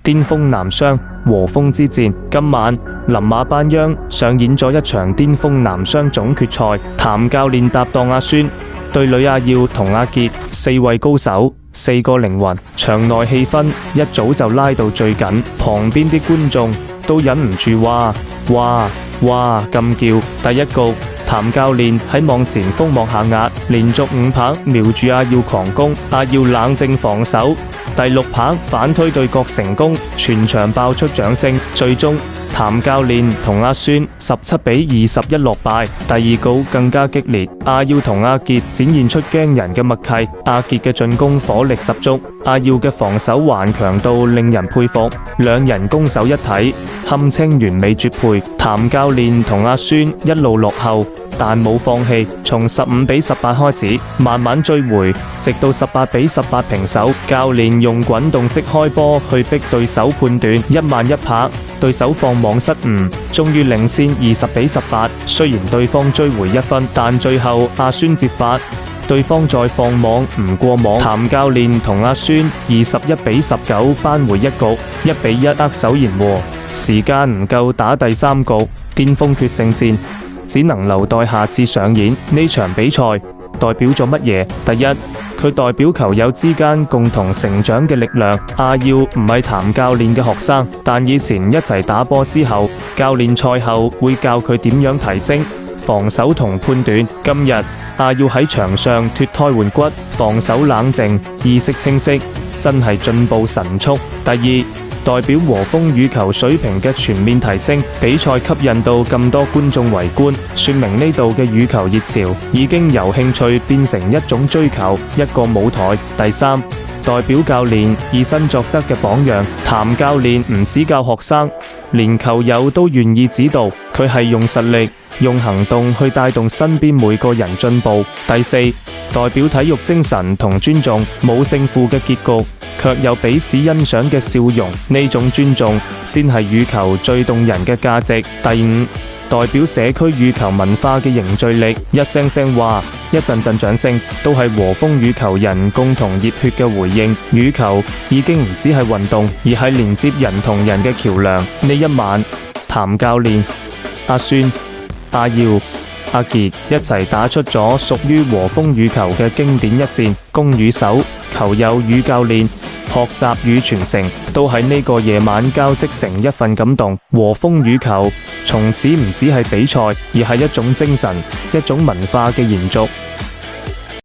巔峰男雙和風之戰。今晚林馬班央上演咗一場巔峰男雙總決賽，譚教練搭檔阿孫，對壘阿耀同阿傑4位高手，4個靈魂，場內氣氛一早就拉到最緊，旁邊啲觀眾都忍唔住哇咁叫。第一局譚教練喺網前鋒幕下壓，連續5拍瞄住阿耀狂攻，阿耀冷靜防守，第6拍反推對角成功，全場爆出掌聲。最終譚教練同阿孫17比21落敗。第二局更加激烈，阿耀同阿傑展現出驚人嘅默契，阿傑嘅進攻火力十足，阿耀嘅防守頑強到令人佩服，兩人攻守一體，堪稱完美絕配。譚教練同阿孫一路落後，但冇放棄，從15比18開始慢慢追回，直到18比18平手。教練用滾動式開波去逼對手判斷，一慢一拍，對手放網失誤，終於領先20比18。雖然對方追回1分，但最後阿孫接發，對方再放網唔過網，譚教練同阿孫21比19扳回一局，1比1握手言和。時間唔夠打第3局，巔峰決勝戰只能留待下次上演。呢場比賽代表咗乜嘢？第一，佢代表球友之間共同成長嘅力量。阿耀唔係譚教練嘅學生，但以前一齊打波之後，教練賽後會教佢點樣提升防守同判斷。今日阿耀喺場上脫胎換骨，防守冷靜，意識清晰，真係進步神速。第二，代表和風羽球水平嘅全面提升，比賽吸引到咁多觀眾圍觀，說明呢度嘅羽球熱潮已經由興趣變成一種追求，一個舞台。第三，代表教練以身作則嘅榜樣，譚教練唔只教學生，連球友都願意指導，佢係用實力、用行動去帶動身邊每個人進步。第四，代表體育精神同尊重，冇勝負嘅結局，卻有彼此欣賞嘅笑容，呢種尊重先係羽球最動人嘅價值。第五，代表社區羽球文化嘅凝聚力，一聲聲話，一陣陣掌聲，都係和風羽球人共同熱血嘅回應。羽球已經唔只係運動，而係連接人同人嘅橋梁。呢一晚，譚教練、阿孫、阿耀、阿傑一齊打出咗屬於和風羽球嘅經典一戰，攻與守，球友與教練，學習與傳承，都喺呢個夜晚交織成一份感動。和風羽球從此唔只係比賽，而係一種精神，一種文化嘅延續。